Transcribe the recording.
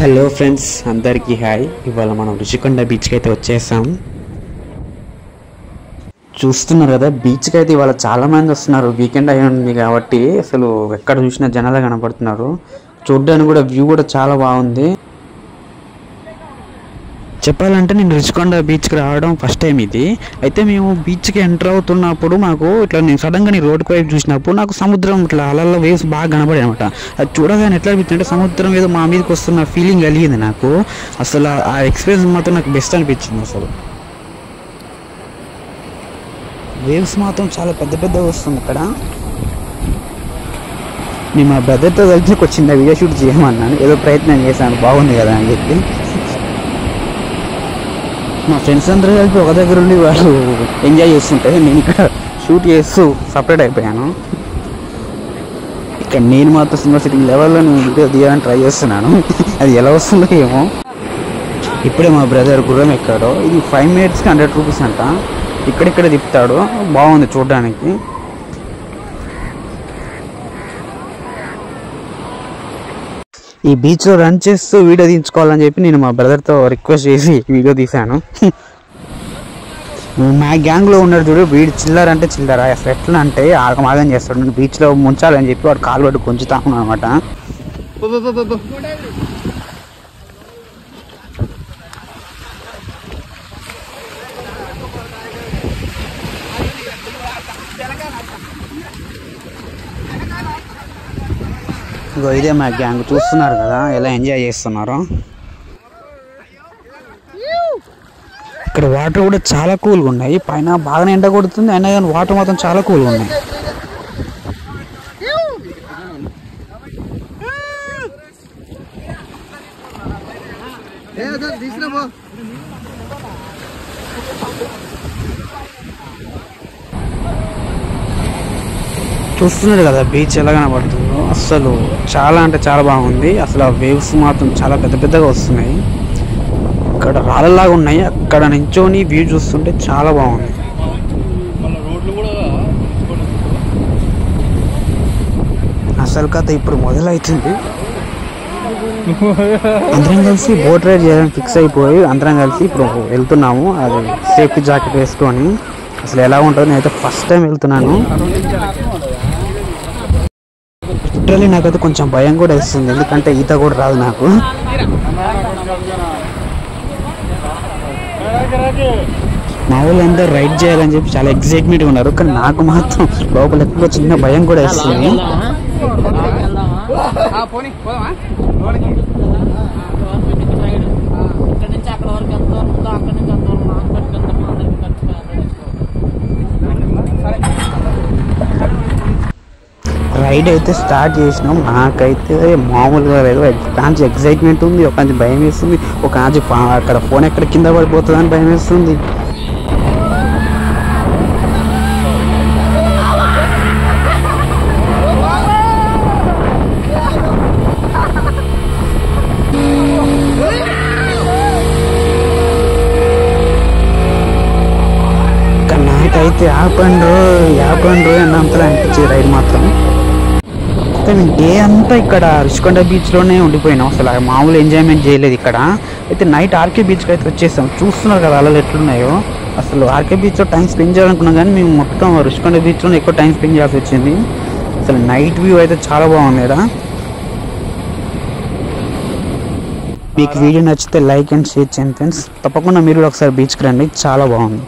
Hello friends, అందరికీ hi. ఇవాళ మనం రుషికొండ బీచ్కి అయితే వచ్చేసాం. చూస్తున్నారు కదా, బీచ్కి అయితే ఇవాళ చాలామంది వస్తున్నారు. వీకెండ్ అయి ఉంది కాబట్టి అసలు ఎక్కడ చూసినా జనాలు కనపడుతున్నారు. చూడ్డానికి కూడా వ్యూ కూడా చాలా బాగుంది. చెప్పాలంటే నేను రుషికొండ బీచ్కి రావడం ఫస్ట్ టైం ఇది. అయితే మేము బీచ్కి ఎంటర్ అవుతున్నప్పుడు మాకు ఇట్లా నేను సడన్గా రోడ్డుకి వైపు చూసినప్పుడు నాకు సముద్రం ఇట్లా అలల్లో వేవ్స్ బాగా కనపడాయి అనమాట. అది చూడగానే ఎట్లా అనిపించింది అంటే సముద్రం ఏదో మా మీదకి వస్తున్న ఫీలింగ్ కలిగింది నాకు. అసలు ఆ ఎక్స్పీరియన్స్ మాత్రం నాకు బెస్ట్ అనిపించింది. అసలు వేవ్స్ మాత్రం చాలా పెద్ద పెద్దగా వస్తుంది అక్కడ. నేను మా బ్రదర్తో కలిసి ఒక చిన్న వీడియో షూట్ చేయమన్నాను, ఏదో ప్రయత్నం చేశాను, బాగుంది కదా అని చెప్పి. మా ఫ్రెండ్స్ అందరూ కలిపి ఒక దగ్గర ఉండి వాళ్ళు ఎంజాయ్ చేస్తుంటే నేను ఇక్కడ షూట్ చేస్తూ సపరేట్ అయిపోయాను. ఇక్కడ నేను మాత్రం సినిమా సిట్టింగ్ లెవెల్లో నేను వీడియో తీయాలని ట్రై చేస్తున్నాను. అది ఎలా వస్తుందో ఏమో. ఇప్పుడే మా బ్రదర్ గుర్రం ఎక్కాడు. ఇది 5 minutesకి 100 రూపీస్ అంట. ఇక్కడిక్కడ తిప్పుతాడు, బాగుంది చూడడానికి. ఈ బీచ్లో రన్ చేస్తూ వీడియో తీయించుకోవాలని చెప్పి నేను మా బ్రదర్తో రిక్వెస్ట్ చేసి వీడియో తీశాను. మా గ్యాంగ్లో ఉన్నాడు చూడు, వీడు చిల్లర అంటే చిల్లర. అసలు ఎట్లా అంటే ఆగమాగం చేస్తాడు. నేను బీచ్లో ముంచాలని చెప్పి వాడు కాలు పట్టు కొంచుతాను అనమాట. ఇదే మా గ్యాంగ్, చూస్తున్నారు కదా ఎలా ఎంజాయ్ చేస్తున్నారో. ఇక్కడ వాటర్ కూడా చాలా కూల్గా ఉన్నాయి. పైన బాగానే ఎండ కొడుతుంది, అయినా కానీ వాటర్ మాత్రం చాలా కూల్గా ఉన్నాయి. చూస్తున్నారు కదా బీచ్ ఎలా కనబడుతుందో. అసలు చాలా అంటే చాలా బాగుంది. అసలు ఆ వేవ్స్ మాత్రం చాలా పెద్ద పెద్దగా వస్తున్నాయి. ఇక్కడ రాళ్ళలాగా ఉన్నాయి. అక్కడ నించొని వ్యూ చూస్తుంటే చాలా బాగుంది. అసలు కథ ఇప్పుడు మొదలవుతుంది. అందరం కలిసి బోట్ రైడ్ చేయాలని ఫిక్స్ అయిపోయి అందరం కలిసి ఇప్పుడు వెళ్తున్నాము. అది సేఫ్టీ జాకెట్ వేసుకొని. అసలు ఎలా ఉంటుందో, నేనైతే ఫస్ట్ టైం వెళ్తున్నాను. లిటరల్లీ నాకైతే కొంచెం భయం కూడా వేస్తుంది, ఎందుకంటే ఈత కూడా రాదు నాకు. మా వాళ్ళు అందరూ రైడ్ చేయాలని చెప్పి చాలా ఎక్సైట్మెంట్గా ఉన్నారు, కానీ నాకు మాత్రం లోపల ఎక్కువ చిన్న భయం కూడా వేస్తుంది. రైడ్ అయితే స్టార్ట్ చేసినాం. నాకైతే మామూలుగా లేదు, కాంచి ఎక్సైట్మెంట్ ఉంది, ఒక కాంచి భయం వేస్తుంది, ఒక కాంచి అక్కడ ఫోన్ ఎక్కడ కింద పడిపోతుందని భయం వేస్తుంది. నాకైతే యాపండ్రు అన్నంతలో అనిపించేది రైడ్ మాత్రం. మేము డే అంతా ఇక్కడ రుషికొండ బీచ్లోనే ఉండిపోయినాం. అసలు మామూలు ఎంజాయ్మెంట్ చేయలేదు ఇక్కడ. అయితే నైట్ ఆర్కే బీచ్కి అయితే వచ్చేసాం. చూస్తున్నారు కదా అలలు ఎట్లున్నాయో. అసలు ఆర్కే బీచ్లో టైం స్పెండ్ చేయాలనుకున్నాం, కానీ మేము మొత్తం రుషికొండ బీచ్లోనే ఎక్కువ టైం స్పెండ్ చేయాల్సి వచ్చింది. అసలు నైట్ వ్యూ అయితే చాలా బాగుంది ఇక్కడ. మీకు వీడియో నచ్చితే లైక్ అండ్ షేర్ చేయండి ఫ్రెండ్స్. తప్పకుండా మీరు కూడా ఒకసారి బీచ్కి రండి, చాలా బాగుంది.